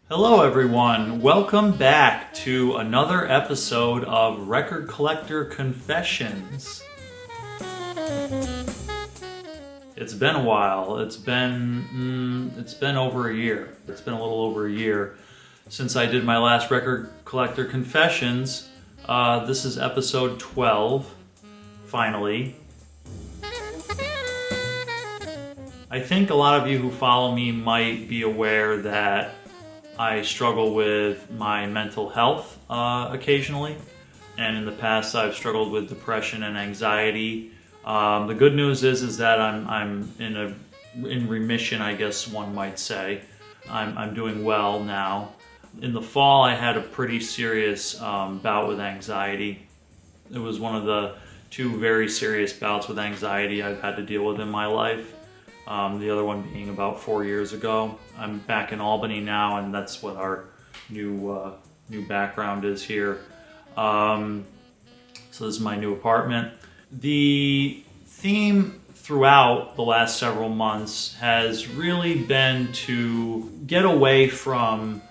Hello everyone, welcome back to another episode of Record Collector Confessions. It's been a while. It's been over a year. It's been a little over a year since I did my last Record Collector Confessions. This is episode 12, finally. I think a lot of you who follow me might be aware that I struggle with my mental health occasionally, and in the past I've struggled with depression and anxiety. The good news is that I'm in remission, I guess one might say. I'm doing well now. In the fall, I had a pretty serious bout with anxiety. It was one of the two very serious bouts with anxiety I've had to deal with in my life. The other one being about 4 years ago. I'm back in Albany now, and that's what our new background is here. So this is my new apartment. The theme throughout the last several months has really been to get away from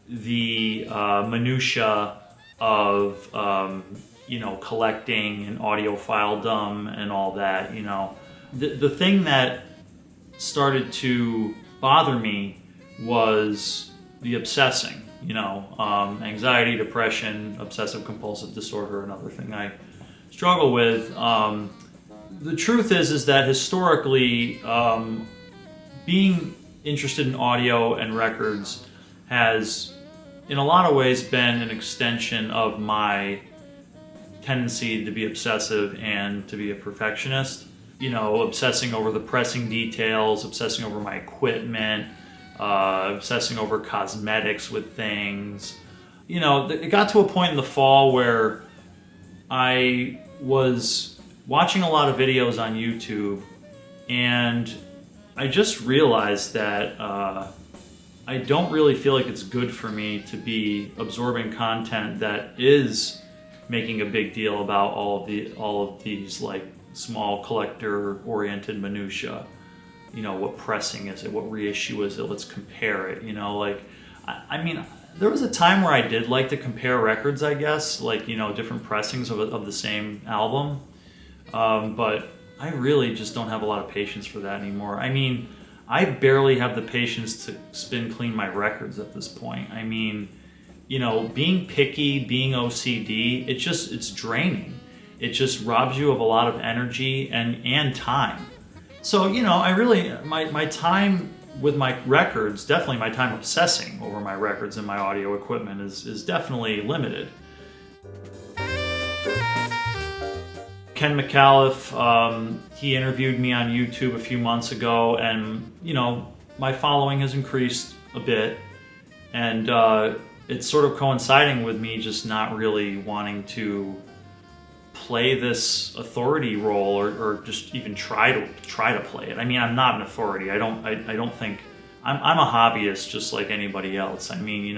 the minutia of collecting and audiophiledom and all that. The thing that started to bother me was the obsessing, anxiety, depression, obsessive compulsive disorder, another thing I struggle with. The truth is that historically, being interested in audio and records has, in a lot of ways, been an extension of my tendency to be obsessive and to be a perfectionist. Obsessing over the pressing details, obsessing over my equipment, obsessing over cosmetics with things. It got to a point in the fall where I was watching a lot of videos on YouTube, and I just realized that I don't really feel like it's good for me to be absorbing content that is making a big deal about all of these like small collector-oriented minutia. What pressing is it? What reissue is it? Let's compare it. I mean, there was a time where I did like to compare records, I guess, different pressings of the same album. But I really just don't have a lot of patience for that anymore. I mean, I barely have the patience to spin clean my records at this point. I mean, being picky, being OCD, it's draining. It just robs you of a lot of energy and time. So, I really, my time with my records, definitely my time obsessing over my records and my audio equipment is definitely limited. Ken McAuliffe, he interviewed me on YouTube a few months ago, and, my following has increased a bit, and it's sort of coinciding with me just not really wanting to play this authority role or just even try to play it. I mean, I'm not an authority. I don't think I'm a hobbyist just like anybody else. I mean,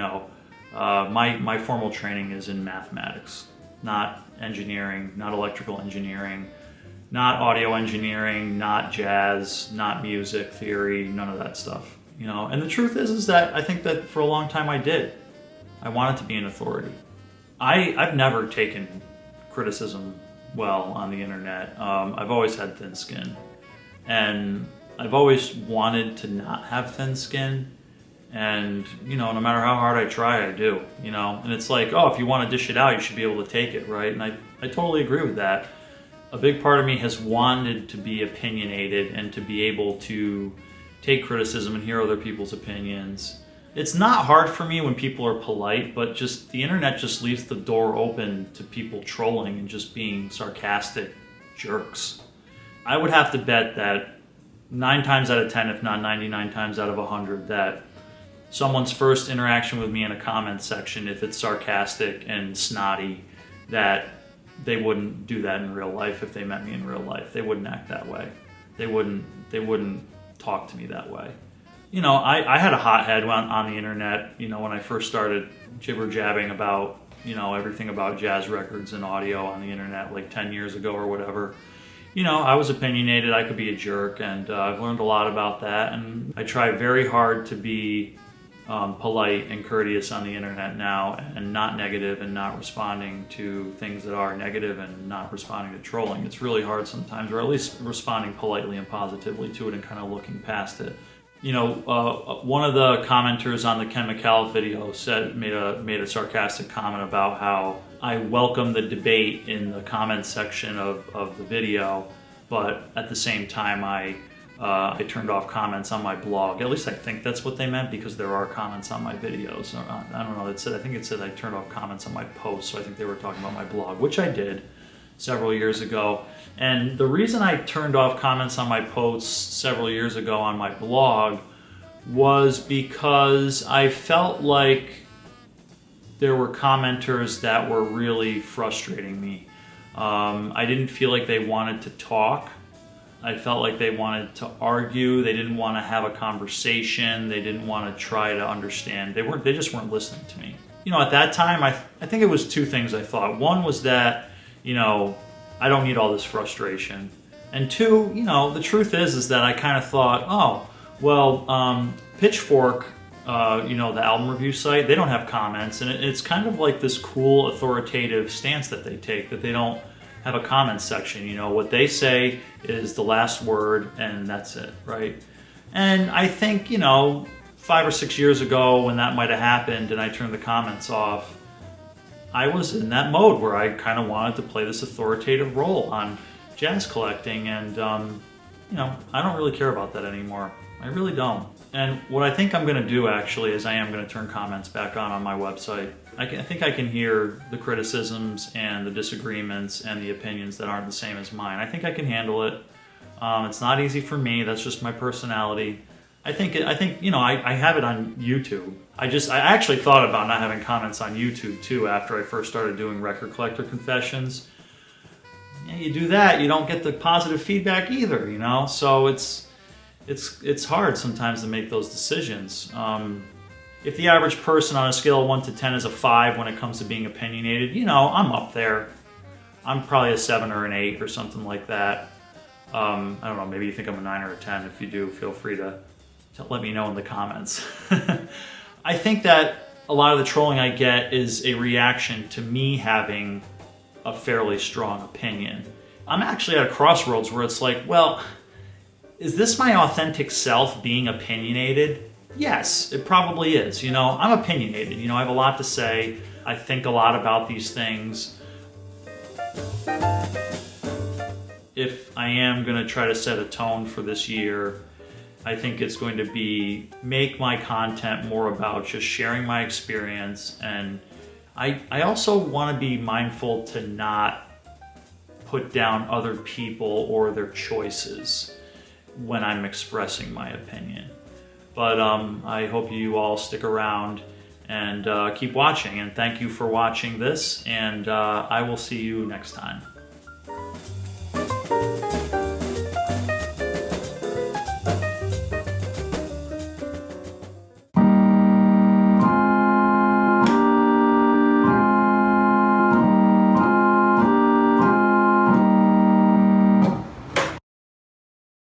my formal training is in mathematics, not engineering, not electrical engineering, not audio engineering, not jazz, not music theory, none of that stuff. And the truth is that I think that for a long time I wanted to be an authority. I've never taken criticism well on the internet. I've always had thin skin, and I've always wanted to not have thin skin, and no matter how hard I try, I do. And it's like, oh, if you want to dish it out, you should be able to take it, right? And I totally agree with that. A big part of me has wanted to be opinionated and to be able to take criticism and hear other people's opinions. It's not hard for me when people are polite, but just the internet just leaves the door open to people trolling and just being sarcastic jerks. I would have to bet that 9 times out of 10, if not 99 times out of 100, that someone's first interaction with me in a comment section, if it's sarcastic and snotty, that they wouldn't do that in real life if they met me in real life. They wouldn't act that way. They wouldn't talk to me that way. I had a hothead on the internet, when I first started jibber-jabbing about, everything about jazz records and audio on the internet like 10 years ago or whatever. I was opinionated, I could be a jerk, and I've learned a lot about that, and I try very hard to be polite and courteous on the internet now, and not negative, and not responding to things that are negative, and not responding to trolling. It's really hard sometimes, or at least responding politely and positively to it and kind of looking past it. One of the commenters on the Ken McAuliffe video made a sarcastic comment about how I welcome the debate in the comments section of the video, but at the same time I turned off comments on my blog. At least I think that's what they meant, because there are comments on my videos. I don't know. I think it said I turned off comments on my posts, so I think they were talking about my blog, which I did several years ago. And the reason I turned off comments on my posts several years ago on my blog was because I felt like there were commenters that were really frustrating me. I didn't feel like they wanted to talk. I felt like they wanted to argue. They didn't want to have a conversation. They didn't want to try to understand. They just weren't listening to me. At that time, I think it was two things I thought. One was that, I don't need all this frustration. And two, the truth is that I kind of thought, oh, well, Pitchfork, the album review site, they don't have comments. And it's kind of like this cool authoritative stance that they take, that they don't have a comments section. What they say is the last word, and that's it, right? And I think, 5 or 6 years ago when that might have happened and I turned the comments off, I was in that mode where I kind of wanted to play this authoritative role on jazz collecting, and I don't really care about that anymore. I really don't. And what I think I'm going to do, actually, is I am going to turn comments back on my website. I think I can hear the criticisms and the disagreements and the opinions that aren't the same as mine. I think I can handle it. It's not easy for me. That's just my personality. I think I have it on YouTube. I actually thought about not having comments on YouTube too after I first started doing Record Collector Confessions. Yeah, you do that, you don't get the positive feedback either, So it's hard sometimes to make those decisions. If the average person on a scale of 1 to 10 is a 5 when it comes to being opinionated, I'm up there. I'm probably a 7 or an 8 or something like that. I don't know, maybe you think I'm a 9 or a 10. If you do, feel free to let me know in the comments. I think that a lot of the trolling I get is a reaction to me having a fairly strong opinion. I'm actually at a crossroads where it's like, well, is this my authentic self being opinionated? Yes, it probably is. I'm opinionated. I have a lot to say. I think a lot about these things. If I am going to try to set a tone for this year, I think it's going to be make my content more about just sharing my experience. And I also want to be mindful to not put down other people or their choices when I'm expressing my opinion. But I hope you all stick around and keep watching. And thank you for watching this. And I will see you next time.